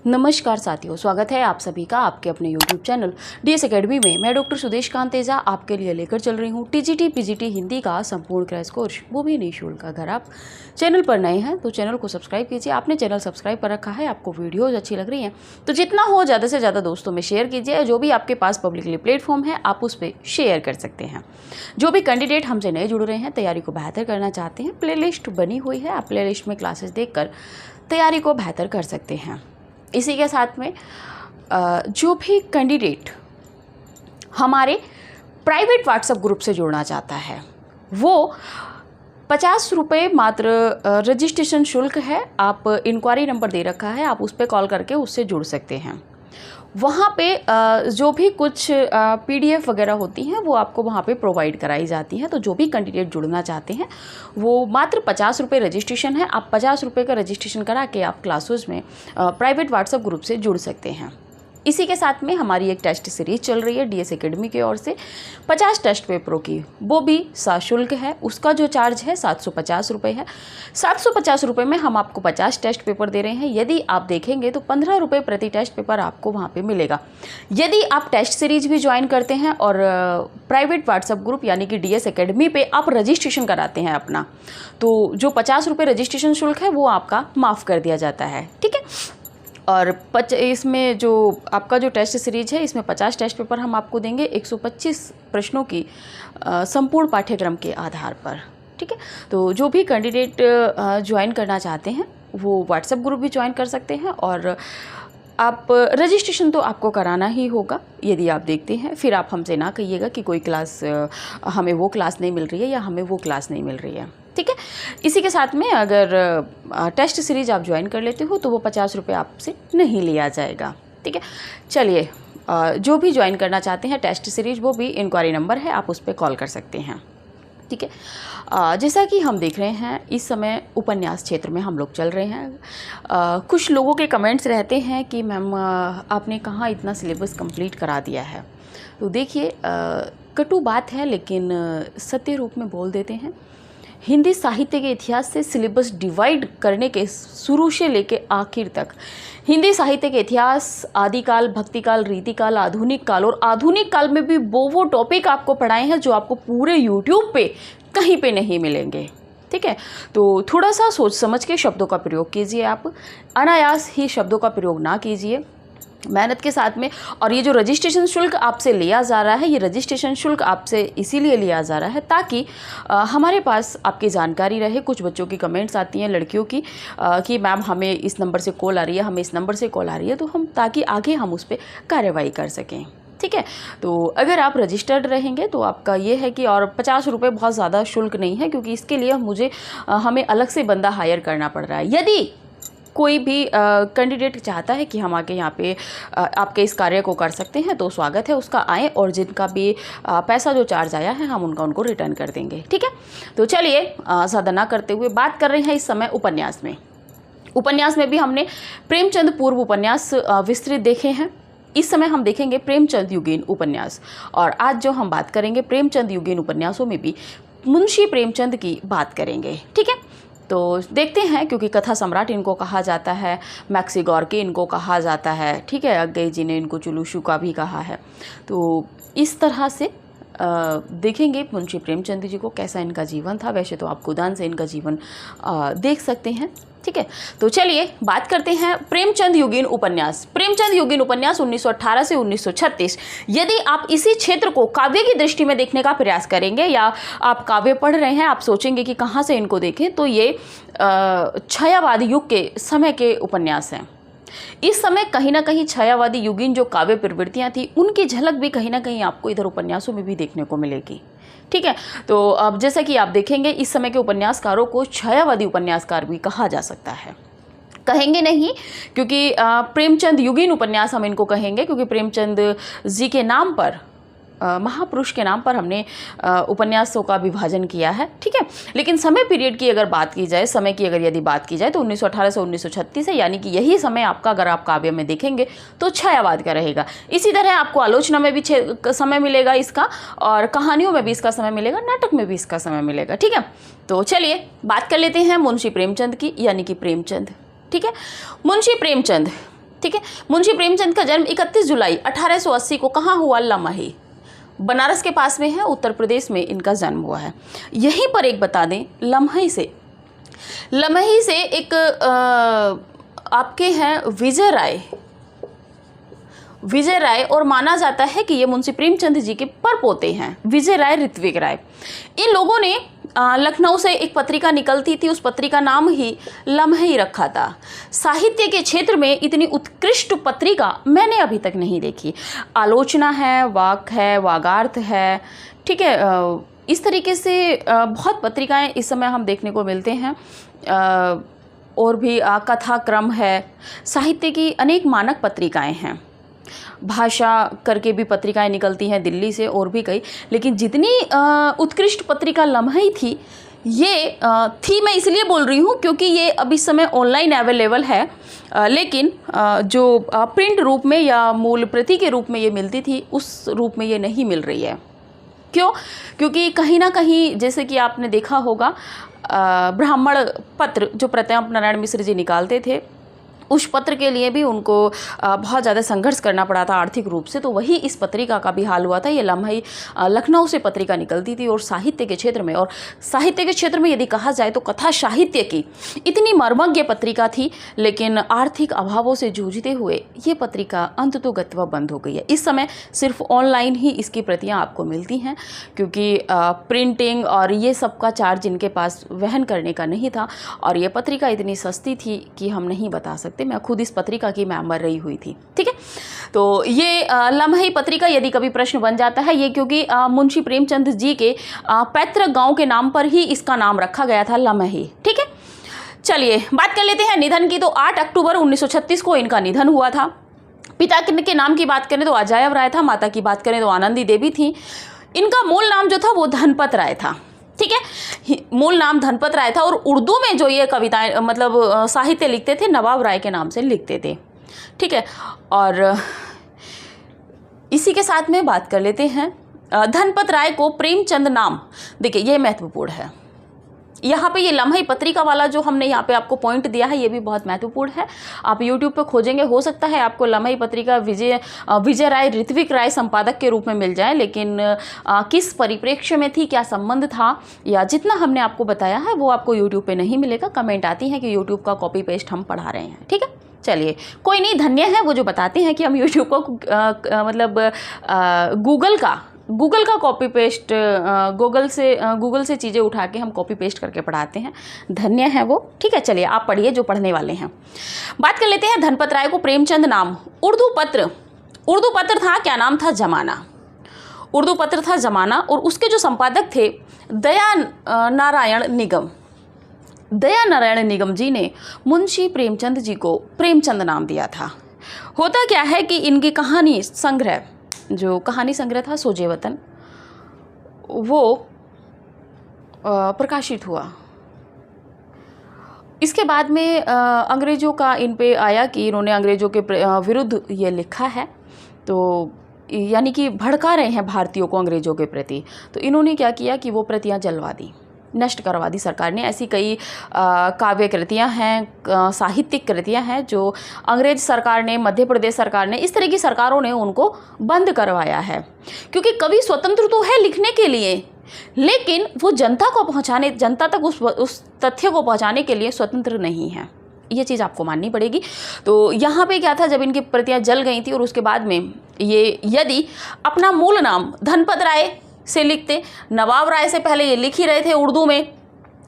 नमस्कार साथियों, स्वागत है आप सभी का आपके अपने YouTube चैनल DS एकेडमी में। मैं डॉक्टर सुदेश कांत तेजा आपके लिए लेकर चल रही हूँ TGT PGT हिंदी का संपूर्ण क्रैश कोर्स, वो भी निःशुल्क। अगर आप चैनल पर नए हैं तो चैनल को सब्सक्राइब कीजिए। आपने चैनल सब्सक्राइब कर रखा है, आपको वीडियोज़ अच्छी लग रही हैं तो जितना हो ज़्यादा से ज़्यादा दोस्तों में शेयर कीजिए। जो भी आपके पास पब्लिकली प्लेटफॉर्म है आप उस पर शेयर कर सकते हैं। जो भी कैंडिडेट हमसे नए जुड़ रहे हैं, तैयारी को बेहतर करना चाहते हैं, प्ले लिस्ट बनी हुई है, आप प्ले लिस्ट में क्लासेस देखकर तैयारी को बेहतर कर सकते हैं। इसी के साथ में जो भी कैंडिडेट हमारे प्राइवेट व्हाट्सएप ग्रुप से जुड़ना चाहता है वो 50 रुपये मात्र रजिस्ट्रेशन शुल्क है। आप इंक्वायरी नंबर दे रखा है, आप उस पर कॉल करके उससे जुड़ सकते हैं। वहाँ पे जो भी कुछ PDF वगैरह होती हैं वो आपको वहाँ पे प्रोवाइड कराई जाती हैं। तो जो भी कैंडिडेट जुड़ना चाहते हैं वो मात्र 50 रुपये रजिस्ट्रेशन है। आप 50 रुपये का रजिस्ट्रेशन करा के आप क्लासेस में प्राइवेट व्हाट्सएप ग्रुप से जुड़ सकते हैं। इसी के साथ में हमारी एक टेस्ट सीरीज चल रही है DS एकेडमी की ओर से 50 टेस्ट पेपरों की, वो भी सशुल्क है। उसका जो चार्ज है 750 रुपये है। 750 रुपये में हम आपको 50 टेस्ट पेपर दे रहे हैं। यदि आप देखेंगे तो 15 रुपये प्रति टेस्ट पेपर आपको वहाँ पे मिलेगा। यदि आप टेस्ट सीरीज भी ज्वाइन करते हैं और प्राइवेट व्हाट्सएप ग्रुप यानी कि DS एकेडमी पे आप रजिस्ट्रेशन कराते हैं अपना, तो जो 50 रुपये रजिस्ट्रेशन शुल्क है वो आपका माफ़ कर दिया जाता है। ठीक है। और इसमें जो आपका जो टेस्ट सीरीज है इसमें 50 टेस्ट पेपर हम आपको देंगे 125 प्रश्नों की संपूर्ण पाठ्यक्रम के आधार पर। ठीक है। तो जो भी कैंडिडेट ज्वाइन करना चाहते हैं वो व्हाट्सएप ग्रुप भी ज्वाइन कर सकते हैं और आप रजिस्ट्रेशन तो आपको कराना ही होगा। यदि आप देखते हैं फिर आप हमसे ना कहिएगा कि कोई क्लास हमें वो क्लास नहीं मिल रही है या हमें वो क्लास नहीं मिल रही है। ठीक है। इसी के साथ में अगर टेस्ट सीरीज आप ज्वाइन कर लेते हो तो वो 50 रुपये आपसे नहीं लिया जाएगा। ठीक है। चलिए, जो भी ज्वाइन करना चाहते हैं टेस्ट सीरीज वो भी इंक्वायरी नंबर है, आप उस पर कॉल कर सकते हैं। ठीक है। जैसा कि हम देख रहे हैं इस समय उपन्यास क्षेत्र में हम लोग चल रहे हैं। कुछ लोगों के कमेंट्स रहते हैं कि मैम आपने कहाँ इतना सिलेबस कंप्लीट करा दिया है। तो देखिए, कटु बात है लेकिन सत्य रूप में बोल देते हैं। हिंदी साहित्य के इतिहास से सिलेबस डिवाइड करने के शुरू से लेके आखिर तक हिंदी साहित्य के इतिहास, आदिकाल, भक्तिकाल, रीतिकाल, आधुनिक काल और आधुनिक काल में भी वो टॉपिक आपको पढ़ाए हैं जो आपको पूरे YouTube पे कहीं पे नहीं मिलेंगे। ठीक है। तो थोड़ा सा सोच समझ के शब्दों का प्रयोग कीजिए। आप अनायास ही शब्दों का प्रयोग ना कीजिए, मेहनत के साथ में। और ये जो रजिस्ट्रेशन शुल्क आपसे लिया जा रहा है, ये रजिस्ट्रेशन शुल्क आपसे इसीलिए लिया जा रहा है ताकि हमारे पास आपकी जानकारी रहे। कुछ बच्चों की कमेंट्स आती हैं लड़कियों की कि मैम हमें इस नंबर से कॉल आ रही है, हमें इस नंबर से कॉल आ रही है, तो हम ताकि आगे हम उस पर कार्रवाई कर सकें। ठीक है। तो अगर आप रजिस्टर्ड रहेंगे तो आपका ये है कि, और 50 रुपये बहुत ज़्यादा शुल्क नहीं है क्योंकि इसके लिए हमें अलग से बंदा हायर करना पड़ रहा है। यदि कोई भी कैंडिडेट चाहता है कि हम आके यहाँ पे आपके इस कार्य को कर सकते हैं तो स्वागत है, उसका आए और जिनका भी पैसा जो चार्ज आया है हम उनको रिटर्न कर देंगे। ठीक है। तो चलिए, ज़्यादा ना करते हुए बात कर रहे हैं इस समय उपन्यास में। उपन्यास में भी हमने प्रेमचंद पूर्व उपन्यास विस्तृत देखे हैं। इस समय हम देखेंगे प्रेमचंद युगीन उपन्यास, और आज जो हम बात करेंगे प्रेमचंद युगीन उपन्यासों में भी मुंशी प्रेमचंद की बात करेंगे। ठीक है। तो देखते हैं, क्योंकि कथा सम्राट इनको कहा जाता है, मैक्सी गॉर्की इनको कहा जाता है। ठीक है। अज्ञे जी ने इनको चुलूशू का भी कहा है। तो इस तरह से देखेंगे मुंशी प्रेमचंद जी को, कैसा इनका जीवन था। वैसे तो आप गोदान से इनका जीवन देख सकते हैं। ठीक है। तो चलिए बात करते हैं प्रेमचंद युगीन उपन्यास। प्रेमचंद युगीन उपन्यास 1918 से 1936। यदि आप इसी क्षेत्र को काव्य की दृष्टि में देखने का प्रयास करेंगे या आप काव्य पढ़ रहे हैं, आप सोचेंगे कि कहाँ से इनको देखें, तो ये छायावादी युग के समय के उपन्यास हैं। इस समय कहीं ना कहीं छायावादी युगीन जो काव्य प्रवृत्तियां थी उनकी झलक भी कहीं ना कहीं आपको इधर उपन्यासों में भी देखने को मिलेगी। ठीक है। तो अब जैसा कि आप देखेंगे इस समय के उपन्यासकारों को छायावादी उपन्यासकार भी कहा जा सकता है। कहेंगे नहीं क्योंकि प्रेमचंद युगीन उपन्यास हम इनको कहेंगे क्योंकि प्रेमचंद जी के नाम पर, महापुरुष के नाम पर हमने उपन्यासों का विभाजन किया है। ठीक है। लेकिन समय पीरियड की अगर बात की जाए, समय की अगर यदि बात की जाए तो 1918 से 1936 है, यानी कि यही समय आपका अगर आप काव्य में देखेंगे तो छायावाद का रहेगा। इसी तरह आपको आलोचना में भी समय मिलेगा इसका, और कहानियों में भी इसका समय मिलेगा, नाटक में भी इसका समय मिलेगा। ठीक है। तो चलिए बात कर लेते हैं मुंशी प्रेमचंद की, यानी कि प्रेमचंद। ठीक है। मुंशी प्रेमचंद ठीक है। मुंशी प्रेमचंद का जन्म 31 जुलाई 1880 को कहाँ हुआ? लमही, बनारस के पास में है, उत्तर प्रदेश में इनका जन्म हुआ है। यहीं पर एक बता दें, लमही से एक आपके हैं विजय राय, और माना जाता है कि ये मुंशी प्रेमचंद जी के परपोते हैं, विजय राय, ऋत्विक राय। इन लोगों ने लखनऊ से एक पत्रिका निकलती थी, उस पत्रिका नाम ही लम्ही रखा था। साहित्य के क्षेत्र में इतनी उत्कृष्ट पत्रिका मैंने अभी तक नहीं देखी। आलोचना है, वाक है, वागार्थ है, ठीक है, इस तरीके से बहुत पत्रिकाएं इस समय हम देखने को मिलते हैं। और भी कथा क्रम है, साहित्य की अनेक मानक पत्रिकाएं हैं। भाषा करके भी पत्रिकाएं निकलती हैं दिल्ली से, और भी कई। लेकिन जितनी उत्कृष्ट पत्रिका लम्ही थी, ये थी, मैं इसलिए बोल रही हूँ क्योंकि ये अब इस समय ऑनलाइन अवेलेबल है, लेकिन जो प्रिंट रूप में या मूल प्रति के रूप में ये मिलती थी, उस रूप में ये नहीं मिल रही है। क्यों? क्योंकि कहीं ना कहीं, जैसे कि आपने देखा होगा, ब्राह्मण पत्र जो प्रताप नारायण मिश्र जी निकालते थे, उस पत्र के लिए भी उनको बहुत ज़्यादा संघर्ष करना पड़ा था आर्थिक रूप से। तो वही इस पत्रिका का भी हाल हुआ था। ये लम्ही लखनऊ से पत्रिका निकलती थी, और साहित्य के क्षेत्र में, और साहित्य के क्षेत्र में यदि कहा जाए तो कथा साहित्य की इतनी मर्मज्ञ पत्रिका थी, लेकिन आर्थिक अभावों से जूझते हुए ये पत्रिका अंततोगत्वा बंद हो गई है। इस समय सिर्फ ऑनलाइन ही इसकी प्रतियाँ आपको मिलती हैं, क्योंकि प्रिंटिंग और ये सब का चार्ज इनके पास वहन करने का नहीं था, और ये पत्रिका इतनी सस्ती थी कि हम नहीं बता सकते। मैं खुद इस पत्रिका की मेंबर रही हुई थी, ठीक है। तो ये लम्ही पत्रिका, यदि कभी प्रश्न बन जाता है, ये क्योंकि मुंशी प्रेमचंद जी के पैतृक गांव के नाम पर ही इसका नाम रखा गया था, लम्ही, ठीक है। चलिए बात कर लेते हैं निधन की। तो 8 अक्टूबर 1936 को इनका निधन हुआ था। पिता के नाम की बात करें तो अजायब राय था, माता की बात करें तो आनंदी देवी थी। इनका मूल नाम जो था वो धनपत राय था, ठीक है, मूल नाम धनपत राय था। और उर्दू में जो ये कविताएं मतलब साहित्य लिखते थे, नवाब राय के नाम से लिखते थे, ठीक है। और इसी के साथ में बात कर लेते हैं धनपत राय को प्रेमचंद नाम, देखिए ये महत्वपूर्ण है। यहाँ पे ये लम्ही पत्रिका वाला जो हमने यहाँ पे आपको पॉइंट दिया है, ये भी बहुत महत्वपूर्ण है। आप YouTube पे खोजेंगे, हो सकता है आपको लम्ही पत्रिका विजय राय, ऋत्विक राय संपादक के रूप में मिल जाए, लेकिन किस परिप्रेक्ष्य में थी, क्या संबंध था, या जितना हमने आपको बताया है वो आपको YouTube पे नहीं मिलेगा। कमेंट आती है कि YouTube का कॉपी पेस्ट हम पढ़ा रहे हैं, ठीक है। चलिए कोई नहीं, धन्य है वो जो बताते हैं कि हम YouTube को मतलब गूगल का कॉपी पेस्ट, गूगल से चीज़ें उठा के हम कॉपी पेस्ट करके पढ़ाते हैं, धन्य है वो, ठीक है। चलिए आप पढ़िए जो पढ़ने वाले हैं। बात कर लेते हैं धनपत राय को प्रेमचंद नाम। उर्दू पत्र था, क्या नाम था? जमाना। उर्दू पत्र था जमाना, और उसके जो संपादक थे दया नारायण निगम जी ने मुंशी प्रेमचंद जी को प्रेमचंद नाम दिया था। होता क्या है कि इनकी कहानी संग्रह था सोजे वतन, वो प्रकाशित हुआ। इसके बाद में अंग्रेज़ों का इन पे आया कि इन्होंने अंग्रेज़ों के विरुद्ध ये लिखा है, तो यानी कि भड़का रहे हैं भारतीयों को अंग्रेज़ों के प्रति। तो इन्होंने क्या किया कि वो प्रतियां जलवा दी, नष्ट करवा दी सरकार ने। ऐसी कई काव्य कृतियाँ हैं, साहित्यिक कृतियाँ हैं जो अंग्रेज सरकार ने, मध्य प्रदेश सरकार ने, इस तरह की सरकारों ने उनको बंद करवाया है। क्योंकि कवि स्वतंत्र तो है लिखने के लिए, लेकिन वो जनता तक उस तथ्य को पहुँचाने के लिए स्वतंत्र नहीं है। ये चीज़ आपको माननी पड़ेगी। तो यहाँ पे क्या था, जब इनकी प्रतियाँ जल गई थी और उसके बाद में ये यदि अपना मूल नाम धनपत राय से लिखते, नवाब राय से पहले ये लिख ही रहे थे उर्दू में,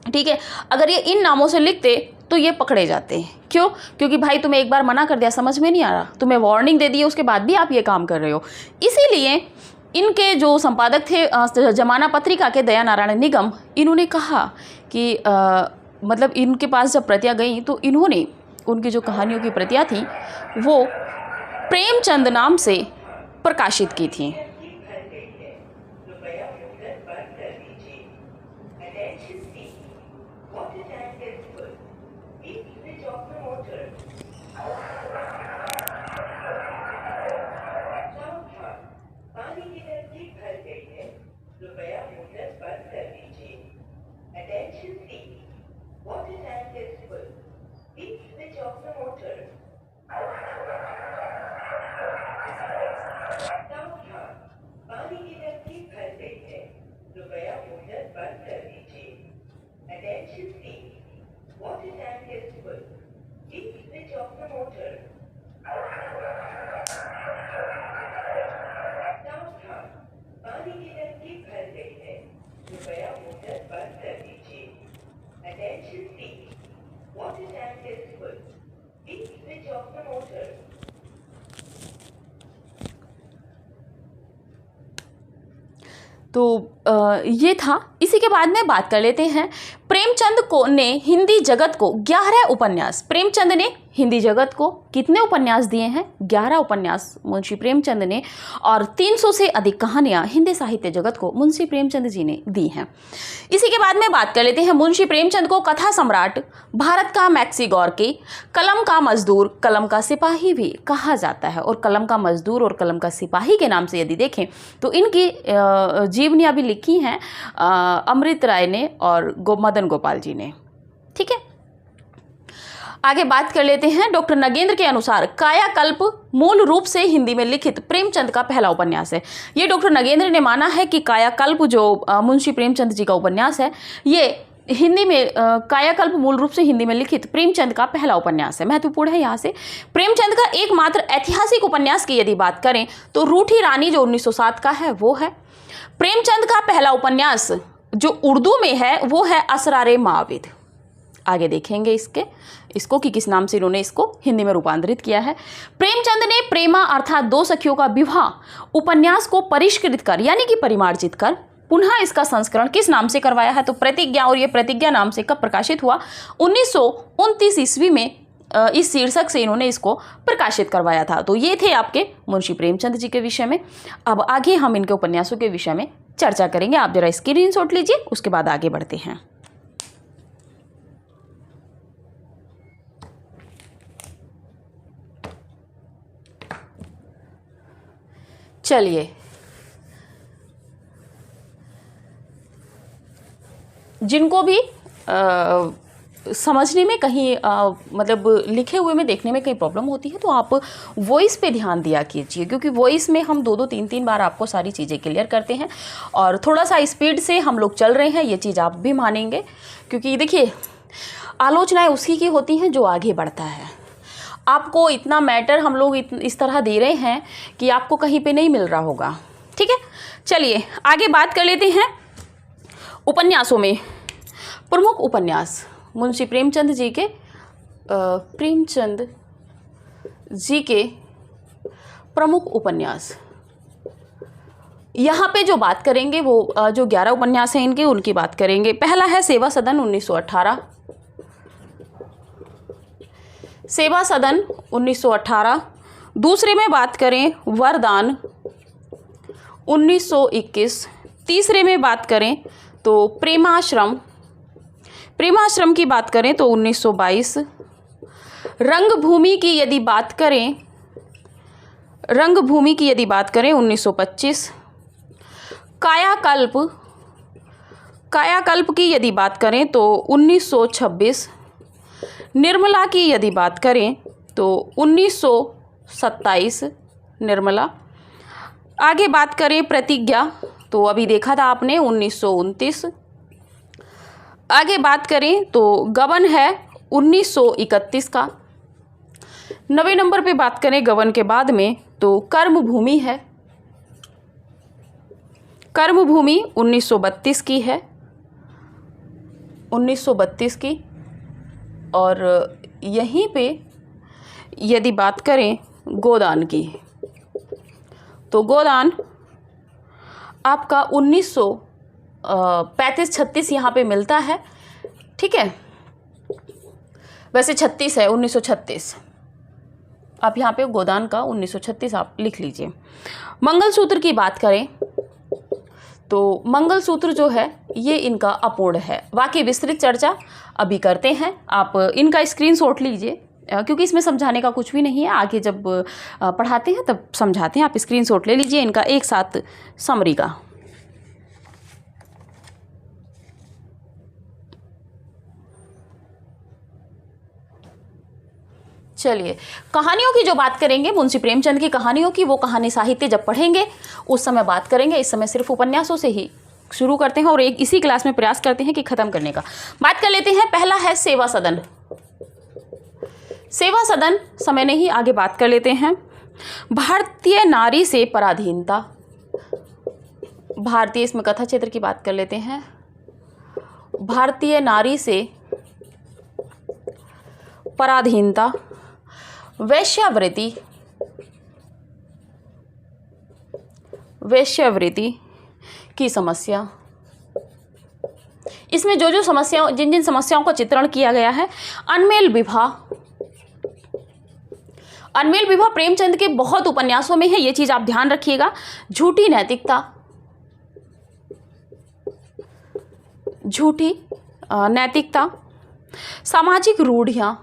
ठीक है, अगर ये इन नामों से लिखते तो ये पकड़े जाते। क्यों? क्योंकि भाई तुम्हें एक बार मना कर दिया, समझ में नहीं आ रहा, तुम्हें वार्निंग दे दी, उसके बाद भी आप ये काम कर रहे हो। इसीलिए इनके जो संपादक थे जमाना पत्रिका के दया नारायण निगम, इन्होंने कहा कि मतलब इनके पास जब प्रतियाँ गई तो इन्होंने उनकी जो कहानियों की प्रतियाँ थी वो प्रेमचंद नाम से प्रकाशित की थी। तो ये था। इसी के बाद में बात कर लेते हैं प्रेमचंद को ने हिंदी जगत को 11 उपन्यास, प्रेमचंद ने हिंदी जगत को कितने उपन्यास दिए हैं? 11 उपन्यास मुंशी प्रेमचंद ने, और 300 से अधिक कहानियां हिंदी साहित्य जगत को मुंशी प्रेमचंद जी ने दी हैं। इसी के बाद में बात कर लेते हैं मुंशी प्रेमचंद को कथा सम्राट, भारत का मैक्सिगोर्की, कलम का मजदूर, कलम का सिपाही भी कहा जाता है। और कलम का मजदूर और कलम का सिपाही के नाम से यदि देखें तो इनकी जीवनियां भी लिखी हैं अमृत राय ने और मदन गोपाल जी ने। ठीक है, आगे बात कर लेते हैं। डॉक्टर नगेंद्र के अनुसार कायाकल्प मूल रूप से हिंदी में लिखित प्रेमचंद का पहला उपन्यास है। ये डॉक्टर नगेंद्र ने माना है कि कायाकल्प जो मुंशी प्रेमचंद जी का उपन्यास है, ये हिंदी में कायाकल्प मूल रूप से हिंदी में लिखित प्रेमचंद का पहला उपन्यास है। महत्वपूर्ण है यहाँ से। प्रेमचंद का एकमात्र ऐतिहासिक उपन्यास की यदि बात करें तो रूठी रानी जो 1907 का है वो है। प्रेमचंद का पहला उपन्यास जो उर्दू में है वो है असरारे माविद। आगे देखेंगे इसको कि किस नाम से इन्होंने इसको हिंदी में रूपांतरित किया है। प्रेमचंद ने प्रेमा अर्थात दो सखियों का विवाह उपन्यास को परिष्कृत कर यानी कि परिमार्जित कर पुनः इसका संस्करण किस नाम से करवाया है? तो प्रतिज्ञा। और ये प्रतिज्ञा नाम से कब प्रकाशित हुआ? 1929 ईस्वी में इस शीर्षक से इन्होंने इसको प्रकाशित करवाया था। तो ये थे आपके मुंशी प्रेमचंद जी के विषय में। अब आगे हम इनके उपन्यासों के विषय में चर्चा करेंगे। आप जरा स्क्रीनशॉट लीजिए, उसके बाद आगे बढ़ते हैं। चलिए, जिनको भी समझने में कहीं मतलब लिखे हुए में देखने में कहीं प्रॉब्लम होती है तो आप वॉइस पे ध्यान दिया कीजिए, क्योंकि वॉइस में हम 2-2 3-3 बार आपको सारी चीज़ें क्लियर करते हैं। और थोड़ा सा स्पीड से हम लोग चल रहे हैं, ये चीज़ आप भी मानेंगे, क्योंकि देखिए आलोचनाएं उसी की होती हैं जो आगे बढ़ता है। आपको इतना मैटर हम लोग इस तरह दे रहे हैं कि आपको कहीं पे नहीं मिल रहा होगा। ठीक है, चलिए आगे बात कर लेते हैं। उपन्यासों में प्रमुख उपन्यास मुंशी प्रेमचंद जी के प्रमुख उपन्यास, यहाँ पे जो बात करेंगे वो जो 11 उपन्यास हैं इनके, उनकी बात करेंगे। पहला है सेवा सदन 1918, सेवा सदन 1918। दूसरे में बात करें वरदान 1921। तीसरे में बात करें तो प्रेमाश्रम की बात करें तो 1922। रंगभूमि की यदि बात करें 1925। कायाकल्प की यदि बात करें तो 1926। निर्मला की यदि बात करें तो 1927 निर्मला। आगे बात करें प्रतिज्ञा, तो अभी देखा था आपने 1929। आगे बात करें तो गबन है 1931 का। 90 नंबर पे बात करें गबन के बाद में तो कर्मभूमि है, कर्मभूमि 1932 की है, 1932 की। और यहीं पे यदि बात करें गोदान की तो गोदान आपका 1935-36 यहाँ पे मिलता है। ठीक है, वैसे 36 है, 1936। आप यहाँ पे गोदान का 1936 आप लिख लीजिए। मंगलसूत्र की बात करें तो मंगलसूत्र जो है ये इनका अपूर्ण है। बाकी विस्तृत चर्चा अभी करते हैं। आप इनका स्क्रीनशॉट लीजिए, क्योंकि इसमें समझाने का कुछ भी नहीं है। आगे जब पढ़ाते हैं तब समझाते हैं। आप स्क्रीनशॉट ले लीजिए इनका एक साथ समरी का। चलिए, कहानियों की जो बात करेंगे मुंशी प्रेमचंद की कहानियों की, वो कहानी साहित्य जब पढ़ेंगे उस समय बात करेंगे। इस समय सिर्फ उपन्यासों से ही शुरू करते हैं और एक इसी क्लास में प्रयास करते हैं कि ख़त्म करने का। बात कर लेते हैं। पहला है सेवा सदन। सेवा सदन समय नहीं, आगे बात कर लेते हैं। भारतीय नारी से पराधीनता, भारतीय, इसमें कथा क्षेत्र की बात कर लेते हैं। भारतीय नारी से पराधीनता, वैश्यावृत्ति की समस्या। इसमें जो जो समस्याओं जिन जिन समस्याओं का चित्रण किया गया है, अनमेल विवाह। अनमेल विवाह प्रेमचंद के बहुत उपन्यासों में है, ये चीज आप ध्यान रखिएगा। झूठी नैतिकता, झूठी नैतिकता। सामाजिक रूढ़ियां,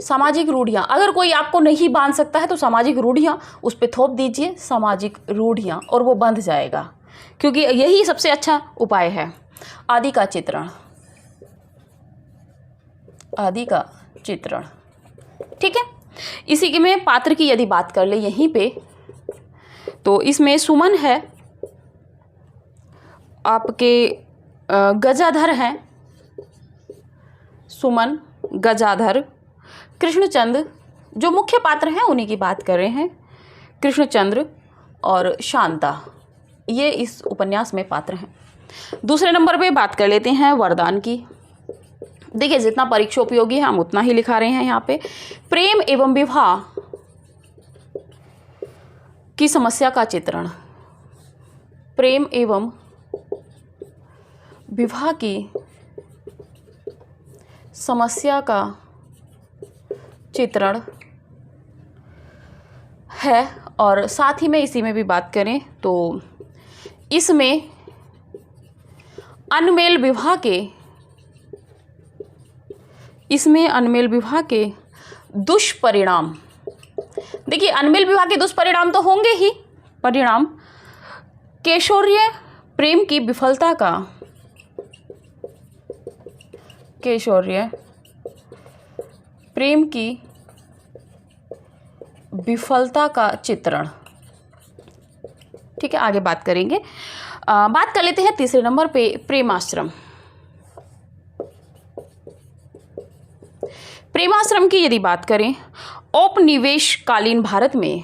सामाजिक रूढ़ियां, अगर कोई आपको नहीं बांध सकता है तो सामाजिक रूढ़ियां उस पर थोप दीजिए, सामाजिक रूढ़ियां, और वो बंध जाएगा, क्योंकि यही सबसे अच्छा उपाय है। आदि का चित्रण, आदि का चित्रण, ठीक है। इसी के में पात्र की यदि बात कर ले यहीं पे, तो इसमें सुमन है, आपके गजाधर हैं, सुमन, गजाधर, कृष्णचंद्र, जो मुख्य पात्र हैं उन्हीं की बात कर रहे हैं, कृष्णचंद्र और शांता, ये इस उपन्यास में पात्र हैं। दूसरे नंबर पे बात कर लेते हैं वरदान की। देखिए जितना परीक्षा उपयोगी है हम उतना ही लिखा रहे हैं यहाँ पे। प्रेम एवं विवाह की समस्या का चित्रण, प्रेम एवं विवाह की समस्या का चित्रण है। और साथ ही में इसी में भी बात करें तो इसमें अनमेल विवाह के, इसमें अनमेल विवाह के दुष्परिणाम। देखिए अनमेल विवाह के दुष्परिणाम तो होंगे ही, परिणाम कैशोर्य प्रेम की विफलता का, कैशोर्य प्रेम की विफलता का चित्रण, ठीक है। आगे बात करेंगे। बात कर लेते हैं तीसरे नंबर पे प्रेमाश्रम। प्रेमाश्रम की यदि बात करें, औपनिवेशकालीन भारत में,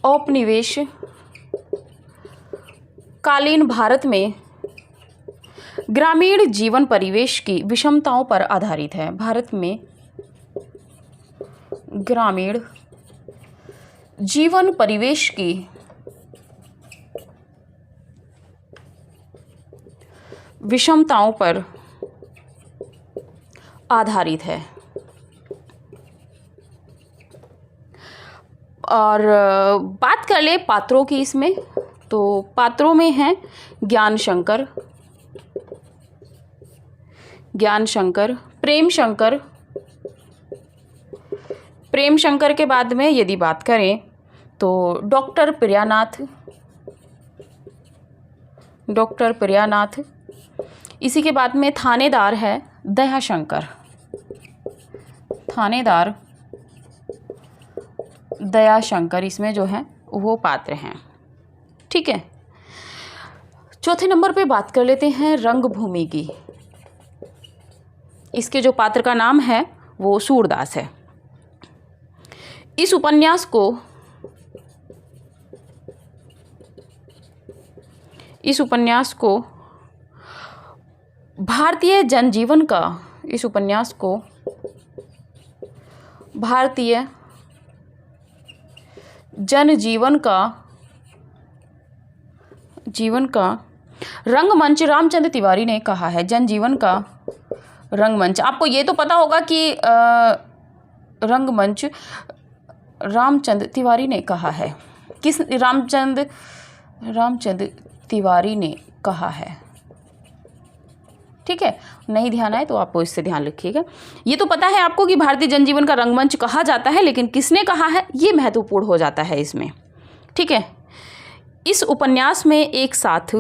औपनिवेश कालीन भारत में ग्रामीण जीवन परिवेश की विषमताओं पर आधारित है। भारत में ग्रामीण जीवन परिवेश की विषमताओं पर आधारित है। और बात कर ले पात्रों की इसमें, तो पात्रों में हैं ज्ञान शंकर, ज्ञान शंकर, प्रेम शंकर। प्रेम शंकर के बाद में यदि बात करें तो डॉक्टर प्रियानाथ, डॉक्टर प्रियानाथ। इसी के बाद में थानेदार है दयाशंकर, थानेदार दयाशंकर, इसमें जो है वो पात्र हैं, ठीक है। चौथे नंबर पे बात कर लेते हैं रंगभूमि की। इसके जो पात्र का नाम है वो सूरदास है। इस उपन्यास को, इस उपन्यास को भारतीय जनजीवन का, इस उपन्यास को भारतीय जनजीवन का, जीवन का रंगमंच रामचंद्र तिवारी ने कहा है। जनजीवन का रंगमंच, आपको ये तो पता होगा कि रंगमंच रामचंद्र तिवारी ने कहा है। किस रामचंद्र तिवारी ने कहा है, ठीक है। नहीं ध्यान आए तो आपको इससे ध्यान रखिएगा। ये तो पता है आपको कि भारतीय जनजीवन का रंगमंच कहा जाता है, लेकिन किसने कहा है ये महत्वपूर्ण हो जाता है इसमें, ठीक है। इस उपन्यास में एक साथ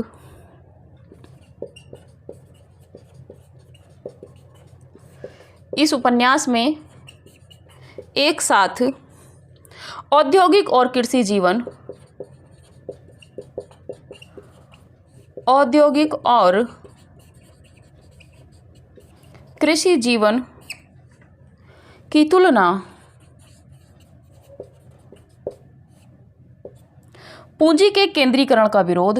इस उपन्यास में एक साथ औद्योगिक और कृषि जीवन, औद्योगिक और कृषि जीवन की तुलना पूंजी के केंद्रीकरण का विरोध,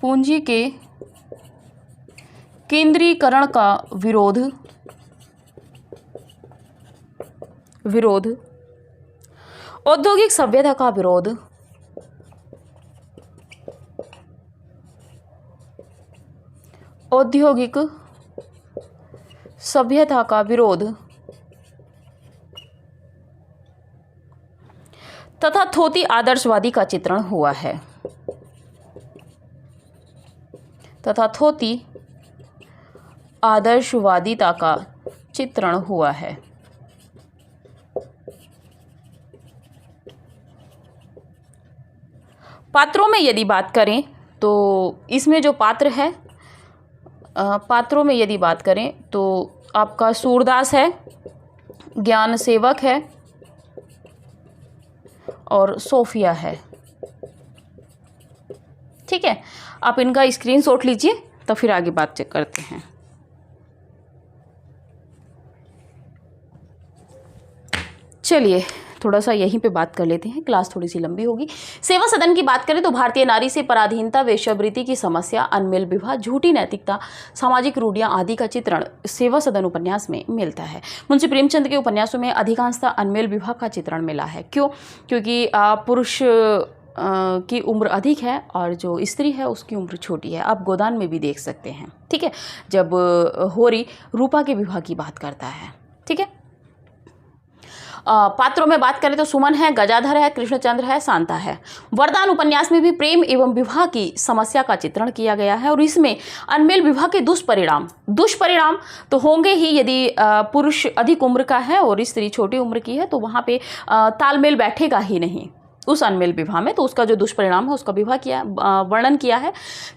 पूंजी के केंद्रीकरण का विरोध विरोध, औद्योगिक सभ्यता का विरोध, औद्योगिक सभ्यता का विरोध तथा थोथी आदर्शवादी का चित्रण हुआ है, तथा थोथी आदर्शवादिता का चित्रण हुआ है। पात्रों में यदि बात करें तो इसमें जो पात्र है, पात्रों में यदि बात करें तो आपका सूरदास है, ज्ञान सेवक है और सोफिया है। ठीक है, आप इनका स्क्रीनशॉट लीजिए तो फिर आगे बात करते हैं। चलिए थोड़ा सा यहीं पे बात कर लेते हैं, क्लास थोड़ी सी लंबी होगी। सेवा सदन की बात करें तो भारतीय नारी से पराधीनता, वेश्यावृत्ति की समस्या, अनमेल विवाह, झूठी नैतिकता, सामाजिक रूढ़ियां आदि का चित्रण सेवा सदन उपन्यास में मिलता है। मुंशी प्रेमचंद के उपन्यासों में अधिकांशतः अनमेल विवाह का चित्रण मिला है। क्यों? क्योंकि पुरुष की उम्र अधिक है और जो स्त्री है उसकी उम्र छोटी है। आप गोदान में भी देख सकते हैं। ठीक है, जब होरी रूपा के विवाह की बात करता है। ठीक है, पात्रों में बात करें तो सुमन है, गजाधर है, कृष्णचंद्र है, शांता है। वरदान उपन्यास में भी प्रेम एवं विवाह की समस्या का चित्रण किया गया है और इसमें अनमेल विवाह के दुष्परिणाम तो होंगे ही। यदि पुरुष अधिक उम्र का है और स्त्री छोटी उम्र की है तो वहाँ पे तालमेल बैठेगा ही नहीं उस अनमेल विवाह में, तो उसका जो दुष्परिणाम है उसका वर्णन किया है।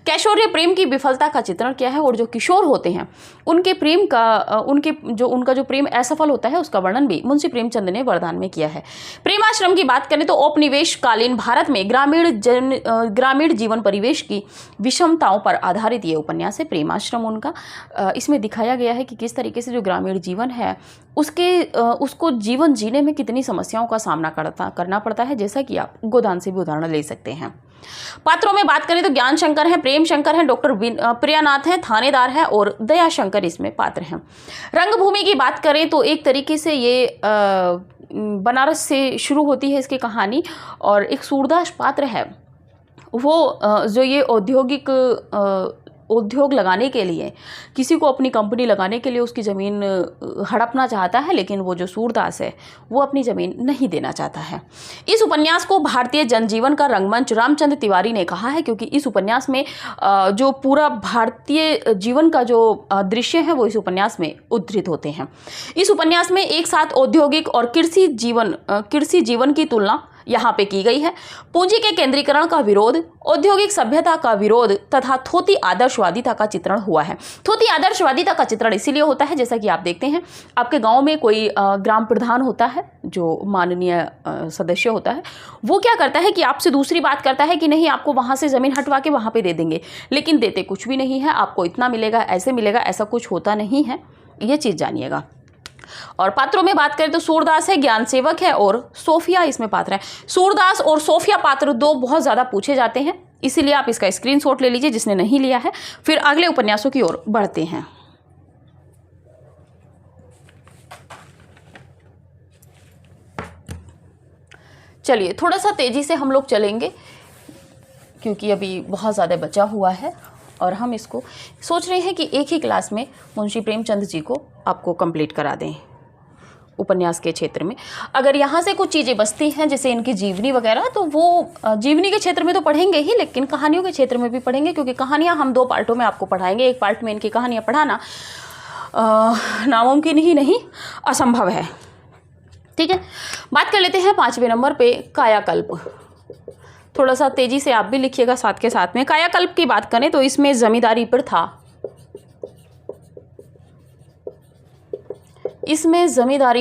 कैशोर्य प्रेम की विफलता का चित्रण किया है और जो किशोर होते हैं उनके प्रेम का उनका जो प्रेम असफल होता है उसका वर्णन भी मुंशी प्रेमचंद ने वरदान में किया है। प्रेमाश्रम की बात करें तो औपनिवेशकालीन भारत में ग्रामीण जीवन परिवेश की विषमताओं पर आधारित ये उपन्यास है। प्रेमाश्रम उनका इसमें दिखाया गया है कि किस तरीके से जो ग्रामीण जीवन है उसको जीवन जीने में कितनी समस्याओं का सामना करना पड़ता है, जैसा कि आप गोदान से भी उदाहरण ले सकते हैं। पात्रों में बात करें तो ज्ञान शंकर है, प्रेम शंकर है, डॉक्टर प्रियानाथ है, थानेदार है और दया शंकर इसमें पात्र हैं। रंगभूमि की बात करें तो एक तरीके से ये बनारस से शुरू होती है इसकी कहानी और एक सूरदास पात्र है वो जो ये उद्योग लगाने के लिए किसी को अपनी कंपनी लगाने के लिए उसकी ज़मीन हड़पना चाहता है, लेकिन वो जो सूरदास है वो अपनी ज़मीन नहीं देना चाहता है। इस उपन्यास को भारतीय जनजीवन का रंगमंच रामचंद्र तिवारी ने कहा है, क्योंकि इस उपन्यास में जो पूरा भारतीय जीवन का जो दृश्य है वो इस उपन्यास में उद्धृत होते हैं। इस उपन्यास में एक साथ औद्योगिक और कृषि जीवन की तुलना यहाँ पे की गई है। पूंजी के केंद्रीकरण का विरोध, औद्योगिक सभ्यता का विरोध तथा थोथी आदर्शवादिता का चित्रण हुआ है। थोथी आदर्शवादिता का चित्रण इसीलिए होता है, जैसा कि आप देखते हैं आपके गांव में कोई ग्राम प्रधान होता है जो माननीय सदस्य होता है, वो क्या करता है कि आपसे दूसरी बात करता है कि नहीं आपको वहाँ से ज़मीन हटवा के वहाँ पे दे देंगे, लेकिन देते कुछ भी नहीं है, आपको इतना मिलेगा, ऐसे मिलेगा, ऐसा कुछ होता नहीं है, ये चीज़ जानिएगा। और पात्रों में बात करें तो सूरदास है, ज्ञान सेवक है और सोफिया इसमें पात्र है। सूरदास और सोफिया पात्र दो बहुत ज़्यादा पूछे जाते हैं, इसीलिए आप इसका स्क्रीनशॉट ले लीजिए जिसने नहीं लिया है। फिर अगले उपन्यासों की ओर बढ़ते हैं। चलिए थोड़ा सा तेजी से हम लोग चलेंगे क्योंकि अभी बहुत ज़्यादा बचा हुआ है और हम इसको सोच रहे हैं कि एक ही क्लास में मुंशी प्रेमचंद जी को आपको कंप्लीट करा दें उपन्यास के क्षेत्र में। अगर यहाँ से कुछ चीज़ें बचती हैं जैसे इनकी जीवनी वगैरह, तो वो जीवनी के क्षेत्र में तो पढ़ेंगे ही, लेकिन कहानियों के क्षेत्र में भी पढ़ेंगे, क्योंकि कहानियाँ हम दो पार्टों में आपको पढ़ाएंगे। एक पार्ट में इनकी कहानियाँ पढ़ाना नामुमकिन ही नहीं, असंभव है। ठीक है, बात कर लेते हैं 5वें नंबर पे कायाकल्प। थोड़ा सा तेजी से आप भी लिखिएगा साथ के साथ में। कायाकल्प की बात करें तो इसमें जमींदारी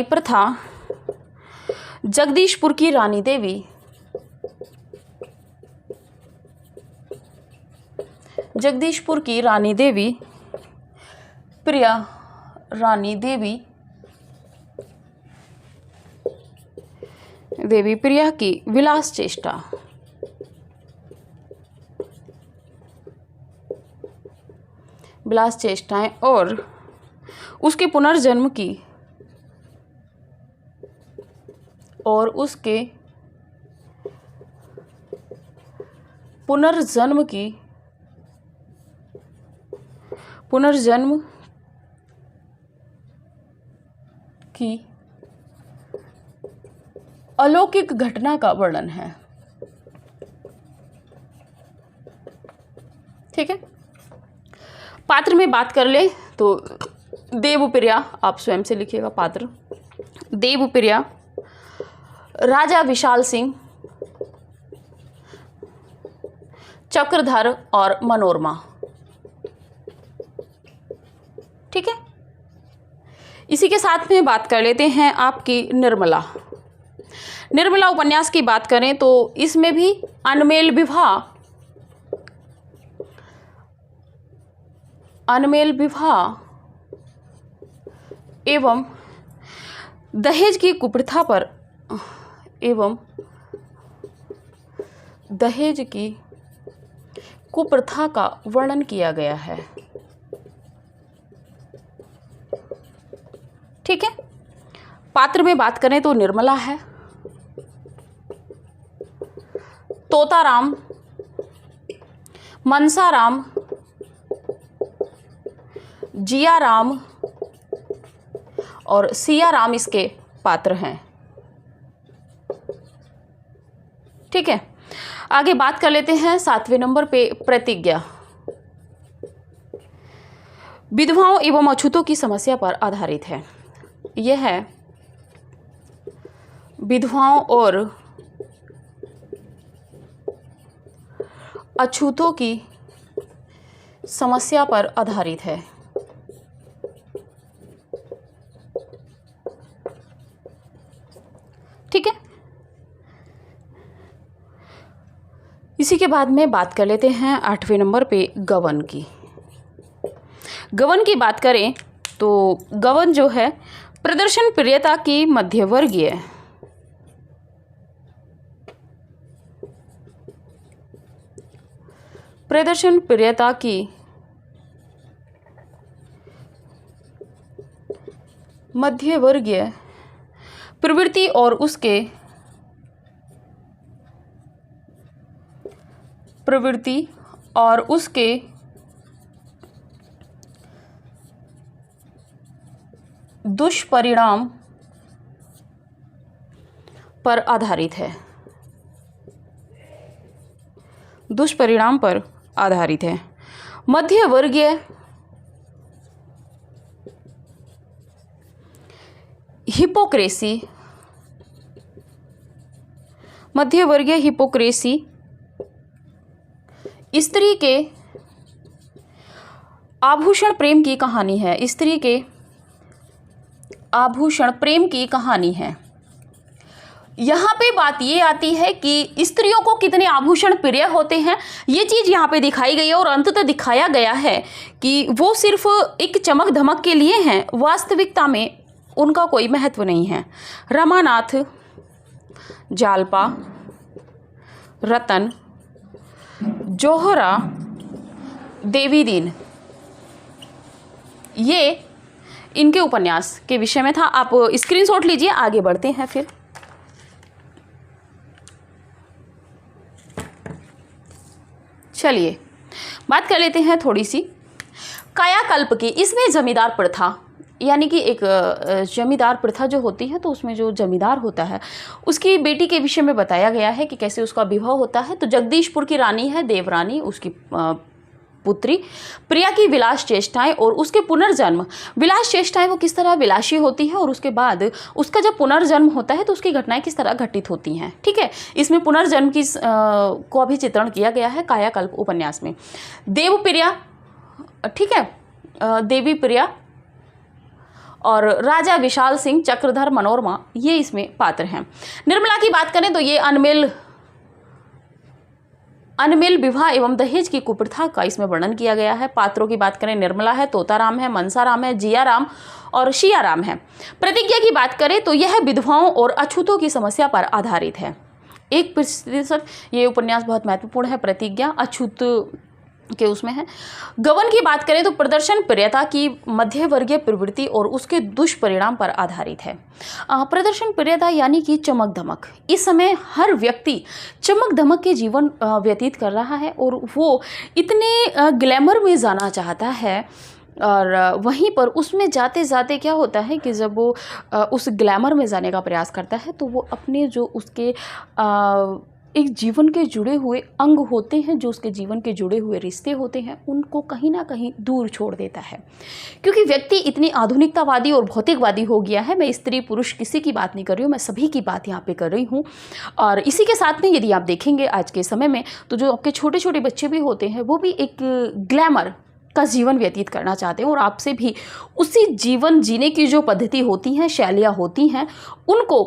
प्रथा, जगदीशपुर की रानी देवी, प्रिया रानी देवी प्रिया की विलास चेष्टाएं और उसके पुनर्जन्म की और उसके पुनर्जन्म की अलौकिक घटना का वर्णन है। ठीक है, पात्र में बात कर ले तो देवप्रिया, आप स्वयं से लिखिएगा पात्र, देवप्रिया, राजा विशाल सिंह, चक्रधर और मनोरमा। ठीक है, इसी के साथ में बात कर लेते हैं आपकी निर्मला। निर्मला उपन्यास की बात करें तो इसमें भी अनमेल विवाह एवं दहेज की कुप्रथा का वर्णन किया गया है। ठीक है, पात्र में बात करें तो निर्मला है, तोताराम, मनसाराम, जियाराम और सियाराम इसके पात्र हैं। ठीक है, आगे बात कर लेते हैं 7वें नंबर पे प्रतिज्ञा। विधवाओं एवं अछूतों की समस्या पर आधारित है। यह है विधवाओं और अछूतों की समस्या पर आधारित है। ठीक है, इसी के बाद में बात कर लेते हैं 8वें नंबर पे गवन की। गवन की बात करें तो गवन जो है प्रदर्शन प्रियता की मध्यवर्गीय प्रवृत्ति और उसके दुष्परिणाम पर आधारित है। मध्यवर्गीय हिपोक्रेसी स्त्री के आभूषण प्रेम की कहानी है। यहाँ पे बात ये आती है कि स्त्रियों को कितने आभूषण प्रिय होते हैं, ये चीज़ यहाँ पे दिखाई गई है और अंततः दिखाया गया है कि वो सिर्फ एक चमक धमक के लिए हैं, वास्तविकता में उनका कोई महत्व नहीं है। रमानाथ, जालपा, रतन, जोहरा, देवी दीन, ये इनके उपन्यास के विषय में था। आप स्क्रीनशॉट लीजिए, आगे बढ़ते हैं फिर। चलिए बात कर लेते हैं थोड़ी सी कायाकल्प की। इसमें जमींदार प्रथा, यानी कि एक जमींदार प्रथा जो होती है, तो उसमें जो जमींदार होता है उसकी बेटी के विषय में बताया गया है कि कैसे उसका विवाह होता है। तो जगदीशपुर की रानी है देवरानी, उसकी पुत्री प्रिया की विलास चेष्टाएं और उसके पुनर्जन्म। विलास चेष्टाएं वो किस तरह विलासी होती है और उसके बाद उसका जब पुनर्जन्म होता है तो उसकी घटनाएं किस तरह घटित होती हैं। ठीक है, इसमें पुनर्जन्म की को भी चित्रण किया गया है कायाकल्प उपन्यास में। देवप्रिया, ठीक है, देवी प्रिया और राजा विशाल सिंह, चक्रधर, मनोरमा, ये इसमें पात्र हैं। निर्मला की बात करें तो ये अनमेल विवाह एवं दहेज की कुप्रथा का इसमें वर्णन किया गया है। पात्रों की बात करें, निर्मला है, तोताराम है, मनसाराम है, जियाराम और शियाराम है। प्रतिज्ञा की बात करें तो यह विधवाओं और अछूतों की समस्या पर आधारित है। 1% ये उपन्यास बहुत महत्वपूर्ण है। प्रतिज्ञा, अछूत के उसमें है। गबन की बात करें तो प्रदर्शन प्रियता की मध्यवर्गीय प्रवृत्ति और उसके दुष्परिणाम पर आधारित है। प्रदर्शन प्रियता यानी कि चमक धमक। इस समय हर व्यक्ति चमक धमक के जीवन व्यतीत कर रहा है और वो इतने ग्लैमर में जाना चाहता है, और वहीं पर उसमें जाते जाते क्या होता है कि जब वो उस ग्लैमर में जाने का प्रयास करता है तो वो अपने जो उसके एक जीवन के जुड़े हुए अंग होते हैं, जो उसके जीवन के जुड़े हुए रिश्ते होते हैं, उनको कहीं ना कहीं दूर छोड़ देता है। क्योंकि व्यक्ति इतनी आधुनिकतावादी और भौतिकवादी हो गया है। मैं स्त्री पुरुष किसी की बात नहीं कर रही हूँ, मैं सभी की बात यहाँ पे कर रही हूँ। और इसी के साथ में यदि आप देखेंगे आज के समय में तो जो आपके छोटे छोटे बच्चे भी होते हैं वो भी एक ग्लैमर का जीवन व्यतीत करना चाहते हैं और आपसे भी उसी जीवन जीने की जो पद्धति होती हैं, शैलियाँ होती हैं, उनको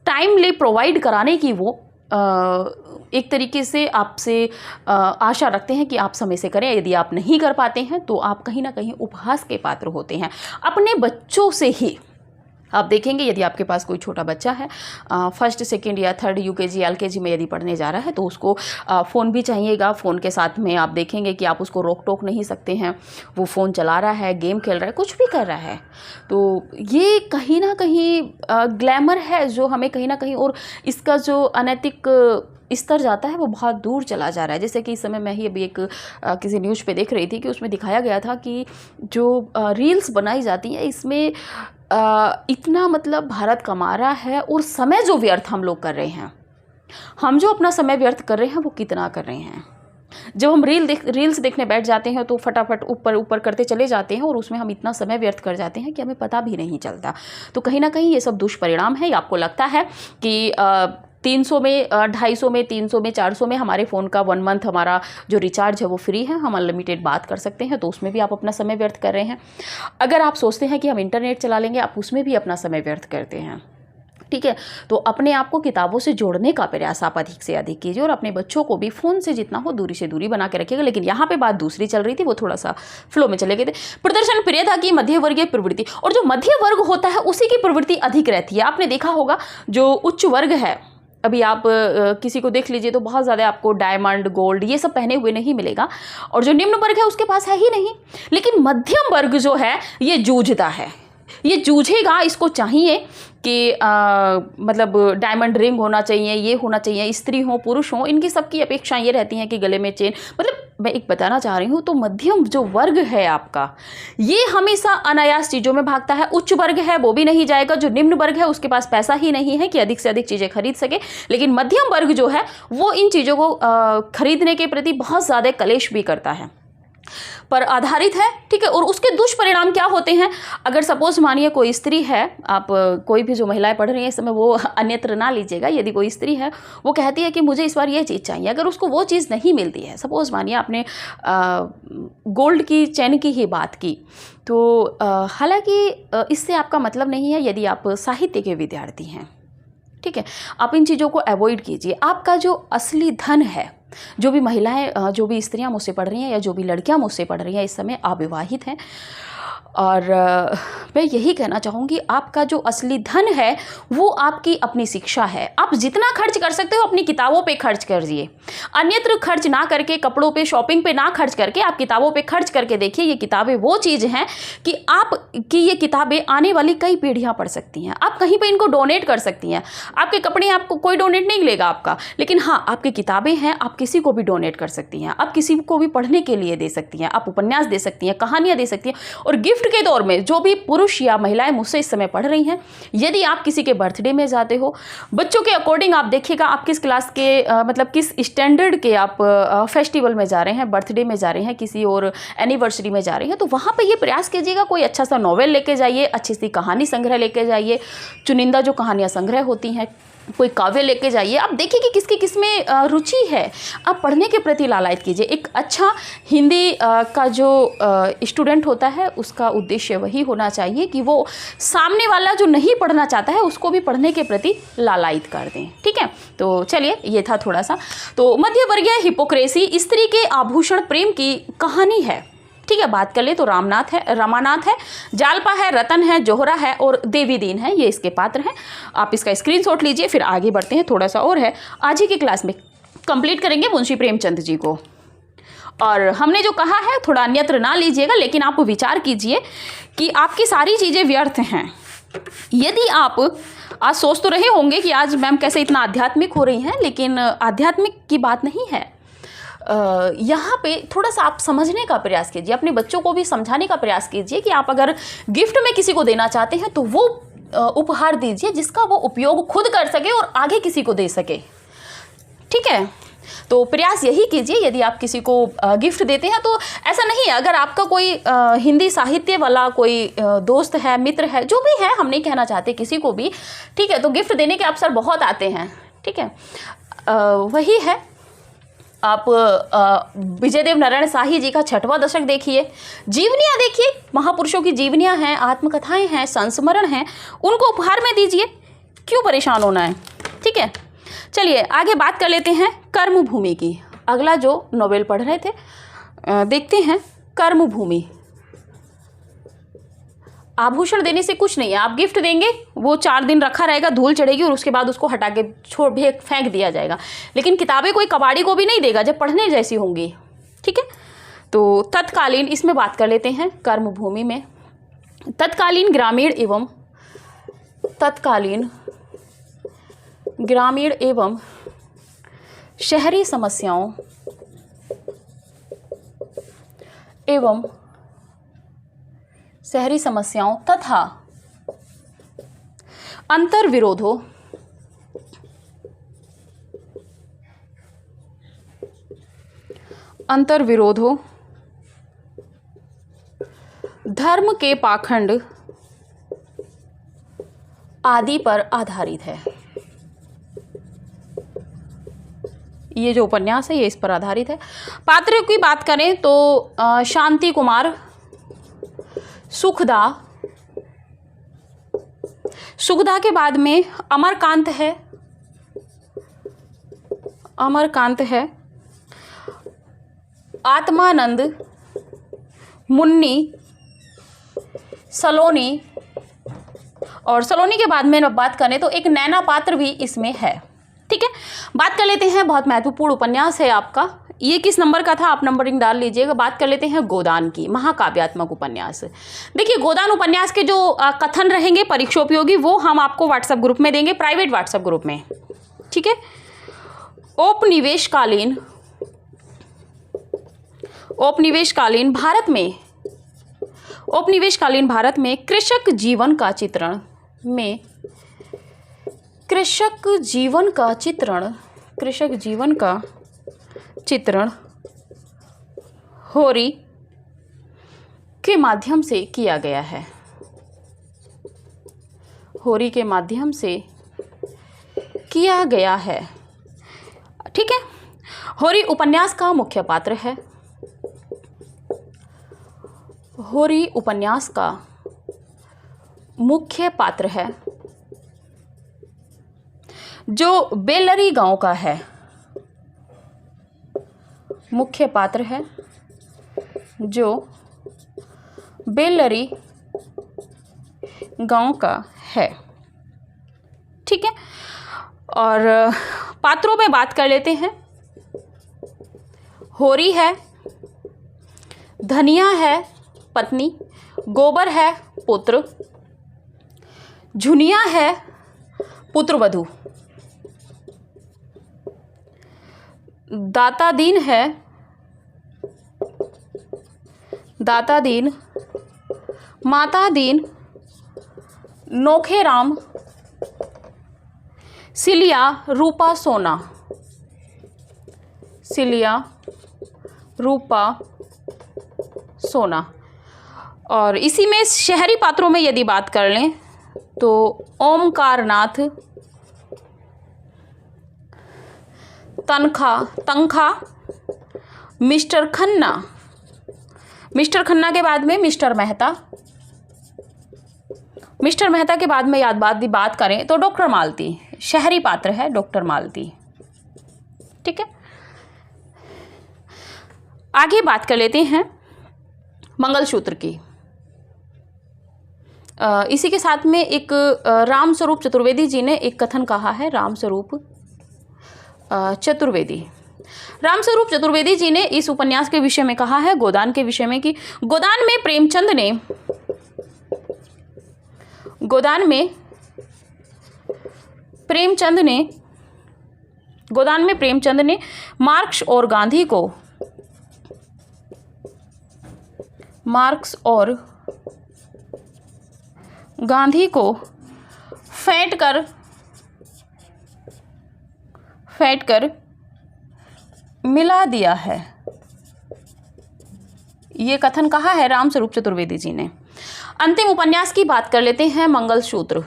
टाइमली प्रोवाइड कराने की वो एक तरीके से आपसे आशा रखते हैं कि आप समय से करें। यदि आप नहीं कर पाते हैं तो आप कहीं ना कहीं उपहास के पात्र होते हैं अपने बच्चों से ही। आप देखेंगे यदि आपके पास कोई छोटा बच्चा है, फर्स्ट सेकंड या थर्ड यूकेजी एलकेजी में यदि पढ़ने जा रहा है, तो उसको फ़ोन भी चाहिएगा। फ़ोन के साथ में आप देखेंगे कि आप उसको रोक टोक नहीं सकते हैं। वो फ़ोन चला रहा है, गेम खेल रहा है, कुछ भी कर रहा है, तो ये कहीं ना कहीं ग्लैमर है जो हमें कहीं ना कहीं, और इसका जो अनैतिक स्तर जाता है वो बहुत दूर चला जा रहा है। जैसे कि इस समय मैं ही अभी एक किसी न्यूज़ पे देख रही थी कि उसमें दिखाया गया था कि जो रील्स बनाई जाती हैं इसमें इतना मतलब भारत कमा रहा है, और समय जो व्यर्थ हम लोग कर रहे हैं, हम जो अपना समय व्यर्थ कर रहे हैं वो कितना कर रहे हैं। जब हम रील्स देखने बैठ जाते हैं तो फटाफट ऊपर ऊपर करते चले जाते हैं और उसमें हम इतना समय व्यर्थ कर जाते हैं कि हमें पता भी नहीं चलता। तो कहीं ना कहीं ये सब दुष्परिणाम है। आपको लगता है कि 300 में 250 में 300 में 400 में हमारे फ़ोन का 1 मंथ हमारा जो रिचार्ज है वो फ्री है, हम अनलिमिटेड बात कर सकते हैं, तो उसमें भी आप अपना समय व्यर्थ कर रहे हैं। अगर आप सोचते हैं कि हम इंटरनेट चला लेंगे, आप उसमें भी अपना समय व्यर्थ करते हैं। ठीक है, तो अपने आप को किताबों से जोड़ने का प्रयास आप अधिक से अधिक कीजिए और अपने बच्चों को भी फ़ोन से जितना हो दूरी से दूरी बना के रखिएगा। लेकिन यहाँ पे बात दूसरी चल रही थी, वो थोड़ा सा फ्लो में चले गए थे। प्रदर्शन प्रियता की मध्यवर्गीय प्रवृत्ति, और जो मध्य वर्ग होता है उसी की प्रवृत्ति अधिक रहती है। आपने देखा होगा जो उच्च वर्ग है, अभी आप किसी को देख लीजिए तो बहुत ज़्यादा आपको डायमंड गोल्ड ये सब पहने हुए नहीं मिलेगा, और जो निम्न वर्ग है उसके पास है ही नहीं। लेकिन मध्यम वर्ग जो है ये जूझता है, ये जूझेगा। इसको चाहिए कि मतलब डायमंड रिंग होना चाहिए, ये होना चाहिए, स्त्री हो पुरुष हो, इनकी सबकी अपेक्षाएं ये रहती हैं कि गले में चेन। मतलब मैं एक बताना चाह रही हूँ, तो मध्यम जो वर्ग है आपका, ये हमेशा अनायास चीज़ों में भागता है। उच्च वर्ग है वो भी नहीं जाएगा। जो निम्न वर्ग है उसके पास पैसा ही नहीं है कि अधिक से अधिक चीज़ें खरीद सके। लेकिन मध्यम वर्ग जो है वो इन चीज़ों को खरीदने के प्रति बहुत ज़्यादा कलेश भी करता है, पर आधारित है। ठीक है, और उसके दुष्परिणाम क्या होते हैं? अगर सपोज मानिए कोई स्त्री है, आप कोई भी जो महिलाएं पढ़ रही हैं इस समय वो अन्यत्र ना लीजिएगा, यदि कोई स्त्री है वो कहती है कि मुझे इस बार ये चीज़ चाहिए, अगर उसको वो चीज़ नहीं मिलती है, सपोज मानिए आपने गोल्ड की चैन की ही बात की, तो हालांकि इससे आपका मतलब नहीं है यदि आप साहित्य के विद्यार्थी हैं। ठीक है, आप इन चीज़ों को अवॉइड कीजिए। आपका जो असली धन है, जो भी महिलाएं, जो भी स्त्रियां मुझसे पढ़ रही हैं या जो भी लड़कियां मुझसे पढ़ रही हैं इस समय अविवाहित हैं, और मैं यही कहना चाहूँगी आपका जो असली धन है वो आपकी अपनी शिक्षा है। आप जितना खर्च कर सकते हो अपनी किताबों पे खर्च करिए, अन्यत्र खर्च ना करके, कपड़ों पे शॉपिंग पे ना खर्च करके आप किताबों पे खर्च करके देखिए। ये किताबें वो चीज़ हैं कि ये किताबें आने वाली कई पीढ़ियाँ पढ़ सकती हैं। आप कहीं पर इनको डोनेट कर सकती हैं। आपके कपड़े आपको कोई डोनेट नहीं लेगा आपका, लेकिन हाँ आपकी किताबें हैं, आप किसी को भी डोनेट कर सकती हैं, आप किसी को भी पढ़ने के लिए दे सकती हैं, आप उपन्यास दे सकती हैं, कहानियाँ दे सकती हैं। और गिफ्ट के दौर में जो भी पुरुष या महिलाएं मुझसे इस समय पढ़ रही हैं, यदि आप किसी के बर्थडे में जाते हो, बच्चों के अकॉर्डिंग आप देखिएगा आप किस क्लास के मतलब किस स्टैंडर्ड के आप फेस्टिवल में जा रहे हैं, बर्थडे में जा रहे हैं, किसी और एनिवर्सरी में जा रहे हैं, तो वहाँ पे ये प्रयास कीजिएगा कोई अच्छा सा नॉवेल लेके जाइए, अच्छी सी कहानी संग्रह लेके जाइए, चुनिंदा जो कहानियाँ संग्रह होती हैं कोई काव्य लेके जाइए। आप देखिए कि किसकी किसमें रुचि है, आप पढ़ने के प्रति लालायित कीजिए। एक अच्छा हिंदी का जो स्टूडेंट होता है उसका उद्देश्य वही होना चाहिए कि वो सामने वाला जो नहीं पढ़ना चाहता है उसको भी पढ़ने के प्रति लालायित कर दें। ठीक है, तो चलिए ये था थोड़ा सा। तो मध्यवर्गीय हिपोक्रेसी स्त्री के आभूषण प्रेम की कहानी है। ठीक है, बात कर ले तो रमानाथ है, जालपा है, रतन है, जोहरा है और देवी दीन है, ये इसके पात्र हैं। आप इसका स्क्रीनशॉट लीजिए, फिर आगे बढ़ते हैं। थोड़ा सा और है, आज ही की क्लास में कंप्लीट करेंगे मुंशी प्रेमचंद जी को। और हमने जो कहा है थोड़ा अन्यत्र ना लीजिएगा, लेकिन आप विचार कीजिए कि आपकी सारी चीज़ें व्यर्थ हैं। यदि आप आज सोच तो रहे होंगे कि आज मैम कैसे इतना आध्यात्मिक हो रही हैं, लेकिन आध्यात्मिक की बात नहीं है। यहाँ पे थोड़ा सा आप समझने का प्रयास कीजिए, अपने बच्चों को भी समझाने का प्रयास कीजिए कि आप अगर गिफ्ट में किसी को देना चाहते हैं तो वो उपहार दीजिए जिसका वो उपयोग खुद कर सके और आगे किसी को दे सके। ठीक है, तो प्रयास यही कीजिए। यदि आप किसी को गिफ्ट देते हैं तो ऐसा नहीं है, अगर आपका कोई हिंदी साहित्य वाला कोई दोस्त है, मित्र है, जो भी है, हम नहीं कहना चाहते किसी को भी, ठीक है, तो गिफ्ट देने के अवसर बहुत आते हैं। ठीक है, वही है, आप विजयदेव नारायण शाही जी का 6वां दशक देखिए, जीवनियाँ देखिए, महापुरुषों की जीवनियाँ हैं, आत्मकथाएं हैं, संस्मरण हैं, उनको उपहार में दीजिए, क्यों परेशान होना है। ठीक है, चलिए आगे बात कर लेते हैं कर्मभूमि की। अगला जो नोवेल पढ़ रहे थे, देखते हैं कर्मभूमि। आभूषण देने से कुछ नहीं है, आप गिफ्ट देंगे, वो 4 दिन रखा रहेगा, धूल चढ़ेगी और उसके बाद उसको हटा के फेंक दिया जाएगा। लेकिन किताबें कोई कबाड़ी को भी नहीं देगा जब पढ़ने जैसी होंगी। ठीक है, तो तत्कालीन, इसमें बात कर लेते हैं कर्मभूमि में। तत्कालीन ग्रामीण एवं शहरी समस्याओं तथा अंतर्विरोधों धर्म के पाखंड आदि पर आधारित है। ये जो उपन्यास है ये इस पर आधारित है। पात्रों की बात करें तो शांति कुमार, सुखदा के बाद में अमरकांत है, आत्मानंद, मुन्नी, सलोनी, और सलोनी के बाद में बात करें तो एक नैना पात्र भी इसमें है। ठीक है, बात कर लेते हैं, बहुत महत्वपूर्ण उपन्यास है आपका, ये किस नंबर का था आप नंबरिंग डाल लीजिएगा। बात कर लेते हैं गोदान की, महाकाव्यात्मक उपन्यास। देखिए, गोदान उपन्यास के जो कथन रहेंगे परीक्षोपयोगी, वो हम आपको व्हाट्सएप ग्रुप में देंगे, प्राइवेट व्हाट्सएप ग्रुप में। ठीक है, औपनिवेशकालीन भारत में कृषक जीवन का चित्रण होरी के माध्यम से किया गया है। ठीक है, होरी उपन्यास का मुख्य पात्र है। जो बेलरी गांव का है, मुख्य पात्र है जो बेलरी गांव का है। ठीक है, और पात्रों में बात कर लेते हैं। होरी है, धनिया है पत्नी, गोबर है पुत्र, झुनिया है पुत्रवधू, दातादीन, मातादीन, नोखेराम, सिलिया, रूपा, सोना। और इसी में शहरी पात्रों में यदि बात कर लें तो ओमकारनाथ, तनखा, मिस्टर खन्ना के बाद में मिस्टर मेहता के बाद में बात करें तो डॉक्टर मालती, शहरी पात्र है डॉक्टर मालती। ठीक है, आगे बात कर लेते हैं मंगलसूत्र की। इसी के साथ में एक रामस्वरूप चतुर्वेदी जी ने एक कथन कहा है, रामस्वरूप चतुर्वेदी। रामस्वरूप चतुर्वेदी जी ने इस उपन्यास के विषय में कहा है, गोदान के विषय में, कि गोदान में प्रेमचंद ने मार्क्स और गांधी को फेंट कर मिला दिया है। ये कथन कहा है रामस्वरूप चतुर्वेदी जी ने। अंतिम उपन्यास की बात कर लेते हैं, मंगलसूत्र।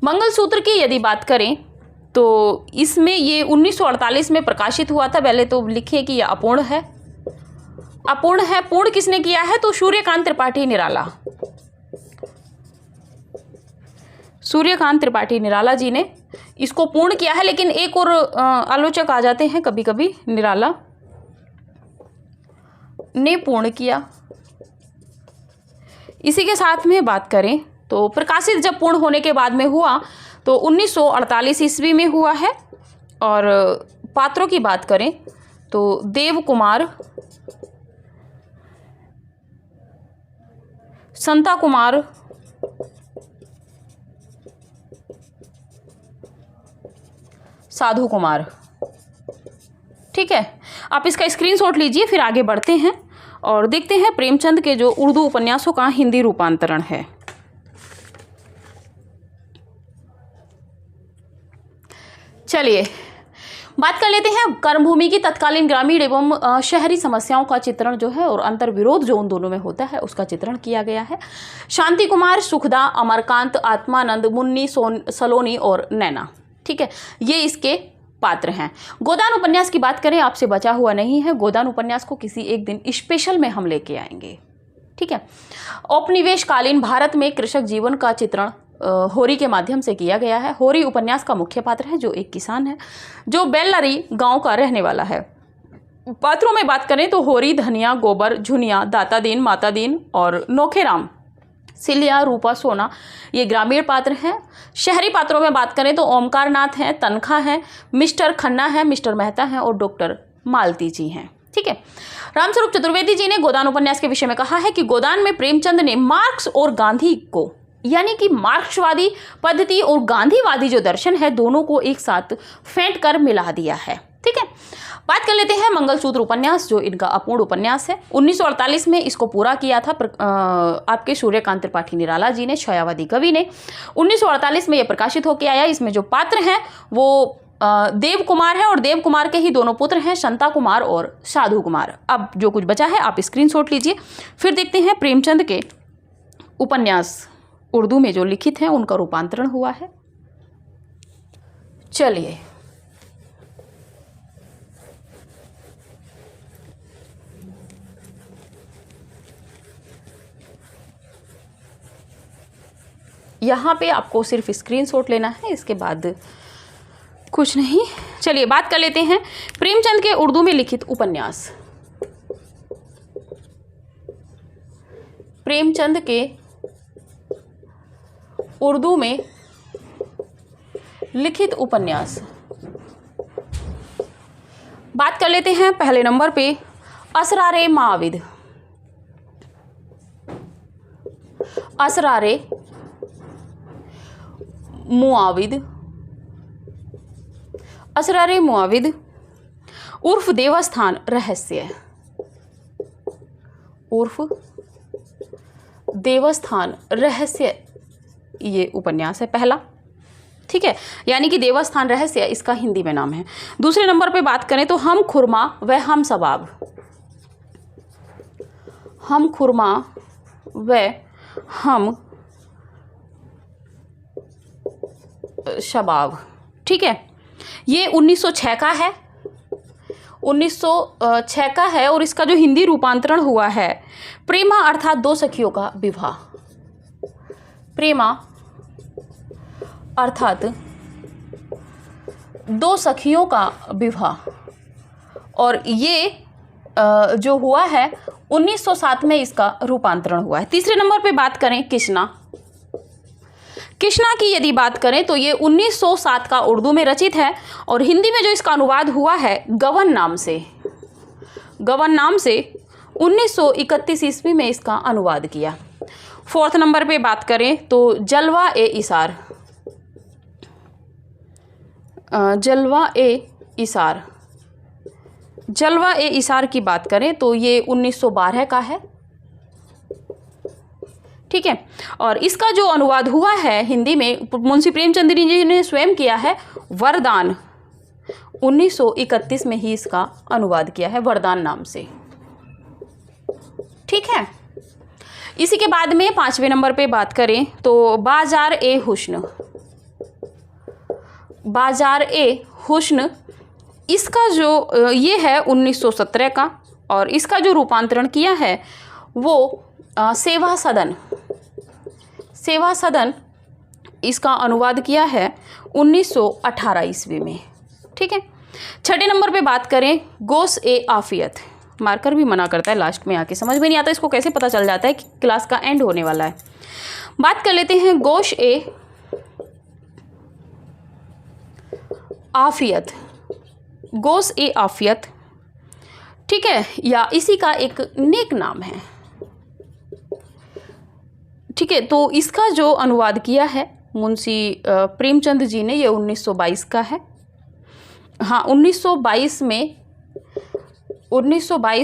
मंगलसूत्र की यदि बात करें तो इसमें ये 1948 में प्रकाशित हुआ था। पहले तो लिखिए कि यह अपूर्ण है। पूर्ण किसने किया है? तो सूर्यकांत त्रिपाठी निराला जी ने इसको पूर्ण किया है। लेकिन एक और आलोचक आ जाते हैं कभी कभी, निराला ने पूर्ण किया। इसी के साथ में बात करें तो प्रकाशित जब पूर्ण होने के बाद में हुआ तो 1948 ईस्वी में हुआ है। और पात्रों की बात करें तो देव कुमार, संता कुमार, साधु कुमार। ठीक है, आप इसका स्क्रीनशॉट लीजिए, फिर आगे बढ़ते हैं और देखते हैं प्रेमचंद के जो उर्दू उपन्यासों का हिंदी रूपांतरण है। चलिए बात कर लेते हैं कर्मभूमि की तत्कालीन ग्रामीण एवं शहरी समस्याओं का चित्रण जो है और अंतर्विरोध जो उन दोनों में होता है उसका चित्रण किया गया है। शांति कुमार, सुखदा, अमरकांत, आत्मानंद, मुन्नी, सलोनी और नैना। ठीक है, ये इसके पात्र हैं। गोदान उपन्यास की बात करें, आपसे बचा हुआ नहीं है। गोदान उपन्यास को किसी एक दिन स्पेशल में हम लेके आएंगे। ठीक है, औपनिवेशकालीन भारत में कृषक जीवन का चित्रण होरी के माध्यम से किया गया है। होरी उपन्यास का मुख्य पात्र है जो एक किसान है जो बेल्लरी गांव का रहने वाला है। पात्रों में बात करें तो होरी, धनिया, गोबर, झुनिया, दातादीन, मातादीन और नोखेराम, सिलिया, रूपा, सोना, ये ग्रामीण पात्र हैं। शहरी पात्रों में बात करें तो ओमकार नाथ हैं, तनखा हैं, मिस्टर खन्ना है, मिस्टर मेहता हैं और डॉक्टर मालती जी हैं। ठीक है, रामस्वरूप चतुर्वेदी जी ने गोदान उपन्यास के विषय में कहा है कि गोदान में प्रेमचंद ने मार्क्स और गांधी को, यानी कि मार्क्सवादी पद्धति और गांधीवादी जो दर्शन है, दोनों को एक साथ फेंट कर मिला दिया है। ठीक है, बात कर लेते हैं मंगलसूत्र उपन्यास, जो इनका अपूर्ण उपन्यास है। 1948 में इसको पूरा किया था आपके सूर्यकांत त्रिपाठी निराला जी ने, छायावादी कवि ने। 1948 में यह प्रकाशित होकर आया। इसमें जो पात्र हैं वो देव कुमार है और देव कुमार के ही दोनों पुत्र हैं, संता कुमार और साधु कुमार। अब जो कुछ बचा है आप स्क्रीनशॉट लीजिए, फिर देखते हैं प्रेमचंद के उपन्यास उर्दू में जो लिखित हैं उनका रूपांतरण हुआ है। चलिए यहाँ पे आपको सिर्फ स्क्रीनशॉट लेना है, इसके बाद कुछ नहीं। चलिए बात कर लेते हैं प्रेमचंद के उर्दू में लिखित उपन्यास। प्रेमचंद के उर्दू में लिखित उपन्यास बात कर लेते हैं। पहले नंबर पे असरारे मुआविद। असरारे मुआविद, असरारे मुआविद उर्फ देवस्थान रहस्य, उर्फ देवस्थान रहस्य, ये उपन्यास है पहला। ठीक है, यानी कि देवस्थान रहस्य इसका हिंदी में नाम है। दूसरे नंबर पे बात करें तो हम खुरमा व हम शबाब, हम खुरमा व हम शबाब। ठीक है, ये 1906 का है, 1906 का है और इसका जो हिंदी रूपांतरण हुआ है, प्रेमा अर्थात दो सखियों का विवाह। प्रेमा अर्थात दो सखियों का विवाह, और ये जो हुआ है 1907 में इसका रूपांतरण हुआ है। तीसरे नंबर पे बात करें किसना। कृष्णा की यदि बात करें तो ये 1907 का उर्दू में रचित है और हिंदी में जो इसका अनुवाद हुआ है गवन नाम से 1931 ईस्वी में इसका अनुवाद किया। 4th नंबर पे बात करें तो जलवा ए इसार, जलवा ए इसार की बात करें तो ये 1912 का है, ठीक है। और इसका जो अनुवाद हुआ है हिंदी में मुंशी प्रेमचंद जी ने स्वयं किया है, वरदान 1931 में ही इसका अनुवाद किया है, वरदान नाम से, ठीक है। इसी के बाद में 5वें नंबर पे बात करें तो बाजार ए हुस्न, इसका जो ये है 1917 का और इसका जो रूपांतरण किया है वो सेवा सदन इसका अनुवाद किया है 1918 ईस्वी में, ठीक है। 6ठे नंबर पे बात करें गोश ए आफियत, मार्कर भी मना करता है लास्ट में आके, समझ में नहीं आता इसको कैसे पता चल जाता है कि क्लास का एंड होने वाला है। बात कर लेते हैं गोश ए आफियत, ठीक है, या इसी का एक नेक नाम है, ठीक है। तो इसका जो अनुवाद किया है मुंशी प्रेमचंद जी ने, ये 1922 का है। हाँ, 1922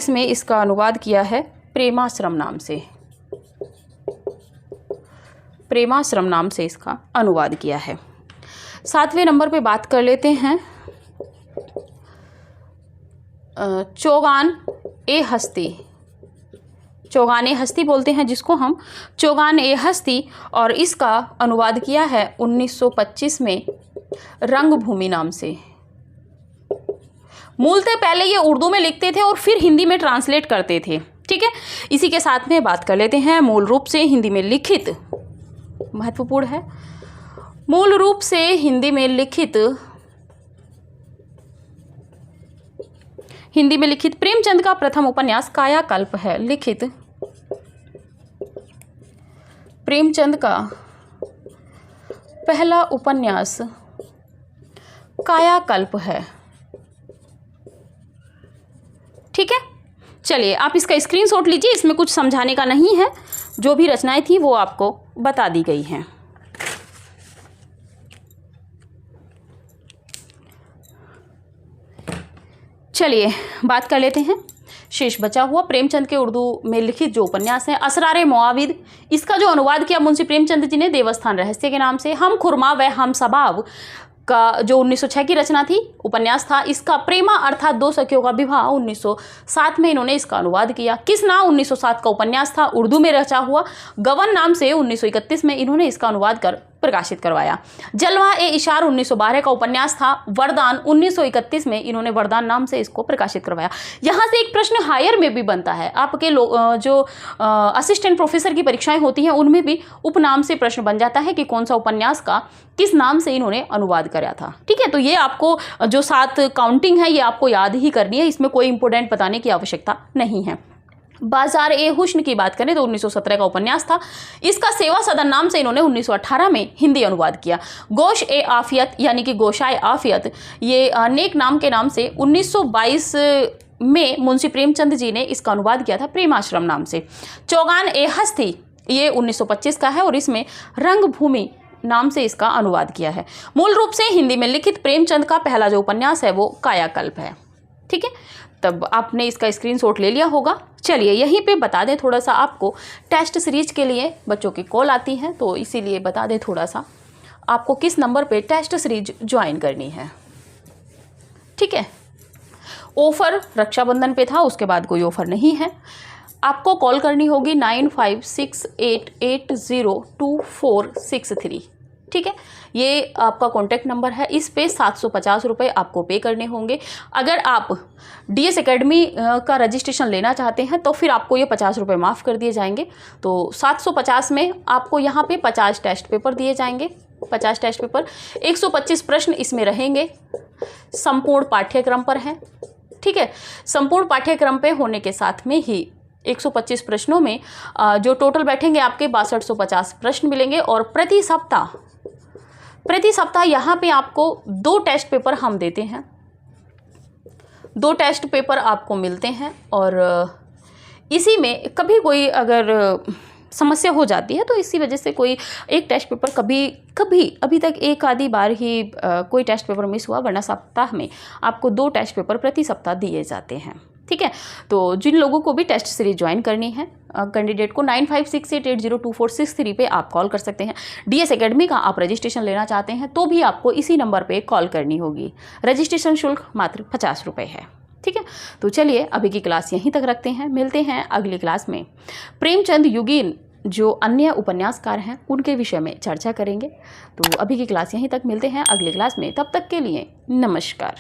में इसका अनुवाद किया है प्रेमाश्रम नाम से इसका अनुवाद किया है। 7वें नंबर पे बात कर लेते हैं चौगान ए हस्ती बोलते हैं जिसको हम, चौगान ए हस्ती, और इसका अनुवाद किया है 1925 में रंगभूमि नाम से। मूलतः पहले ये उर्दू में लिखते थे और फिर हिंदी में ट्रांसलेट करते थे, ठीक है। इसी के साथ में बात कर लेते हैं मूल रूप से हिंदी में लिखित, महत्वपूर्ण है, मूल रूप से हिंदी में लिखित प्रेमचंद का प्रथम उपन्यास कायाकल्प है। प्रेमचंद का पहला उपन्यास कायाकल्प है, ठीक है। चलिए आप इसका स्क्रीनशॉट लीजिए, इसमें कुछ समझाने का नहीं है, जो भी रचनाएं थी वो आपको बता दी गई हैं। चलिए बात कर लेते हैं शेष बचा हुआ प्रेमचंद के उर्दू में लिखित जो उपन्यास है असरार मुआविद, इसका जो अनुवाद किया मुंशी प्रेमचंद जी ने देवस्थान रहस्य के नाम से। हम खुरमा व हम सबाब का जो 1906 की रचना थी, उपन्यास था। इसका प्रेमा अर्थात दो सखियों का विवाह 1907 में इन्होंने इसका अनुवाद किया। किसना 1907 का उपन्यास था, उर्दू में रचा हुआ। गवन नाम से 1931 में इन्होंने इसका अनुवाद कर प्रकाशित करवाया। जलवा ए इशार 1912 का उपन्यास था। वरदान 1931 में इन्होंने वरदान नाम से इसको प्रकाशित करवाया। यहाँ से एक प्रश्न हायर में भी बनता है, आपके जो असिस्टेंट प्रोफेसर की परीक्षाएं होती हैं उनमें भी उपनाम से प्रश्न बन जाता है कि कौन सा उपन्यास का किस नाम से इन्होंने अनुवाद कराया था। ठीक है, तो ये आपको जो 7 काउंटिंग है ये आपको याद ही करनी है, इसमें कोई इंपॉर्टेंट बताने की आवश्यकता नहीं है। बाजार ए हुस्न की बात करें तो 1917 का उपन्यास था। इसका सेवा सदन नाम से इन्होंने 1918 में हिंदी अनुवाद किया। गोश ए आफियत यानी कि गोशाए आफियत, ये नेक नाम के नाम से 1922 में मुंशी प्रेमचंद जी ने इसका अनुवाद किया था प्रेमाश्रम नाम से। चौगान ए हस्ती ये 1925 का है और इसमें रंगभूमि नाम से इसका अनुवाद किया है। मूल रूप से हिंदी में लिखित प्रेमचंद का पहला जो उपन्यास है वो कायाकल्प है। ठीक है, तब आपने इसका स्क्रीनशॉट ले लिया होगा। चलिए यहीं पे बता दें थोड़ा सा, आपको टेस्ट सीरीज के लिए बच्चों की कॉल आती है तो इसीलिए बता दें थोड़ा सा आपको किस नंबर पे टेस्ट सीरीज ज्वाइन करनी है। ठीक है, ऑफ़र रक्षाबंधन पे था, उसके बाद कोई ऑफ़र नहीं है। आपको कॉल करनी होगी 9568802463। ठीक है, ये आपका कॉन्टैक्ट नंबर है। इस पे 750 रुपये आपको पे करने होंगे। अगर आप DS एकेडमी का रजिस्ट्रेशन लेना चाहते हैं तो फिर आपको ये 50 रुपये माफ़ कर दिए जाएंगे। तो 750 में आपको यहाँ पे 50 टेस्ट पेपर दिए जाएंगे। 50 टेस्ट पेपर, 125 प्रश्न इसमें रहेंगे, संपूर्ण पाठ्यक्रम पर हैं। ठीक है, संपूर्ण पाठ्यक्रम पे होने के साथ में ही 125 प्रश्नों में जो टोटल बैठेंगे आपके 6250 प्रश्न मिलेंगे और प्रति सप्ताह प्रति सप्ताह यहाँ पे आपको 2 टेस्ट पेपर हम देते हैं, 2 टेस्ट पेपर आपको मिलते हैं। और इसी में कभी कोई अगर समस्या हो जाती है तो इसी वजह से कोई एक टेस्ट पेपर कभी अभी तक एक आधी बार ही कोई टेस्ट पेपर मिस हुआ, वरना सप्ताह में आपको 2 टेस्ट पेपर प्रति सप्ताह दिए जाते हैं। ठीक है, तो जिन लोगों को भी टेस्ट सीरीज ज्वाइन करनी है, कैंडिडेट को 9568802463 पे आप कॉल कर सकते हैं। डीएस एकेडमी का आप रजिस्ट्रेशन लेना चाहते हैं तो भी आपको इसी नंबर पे कॉल करनी होगी। रजिस्ट्रेशन शुल्क मात्र 50 रुपये है। ठीक है, तो चलिए अभी की क्लास यहीं तक रखते हैं, मिलते हैं अगली क्लास में। प्रेमचंद युगीन जो अन्य उपन्यासकार हैं उनके विषय में चर्चा करेंगे। तो अभी की क्लास यहीं तक, मिलते हैं अगली क्लास में, तब तक के लिए नमस्कार।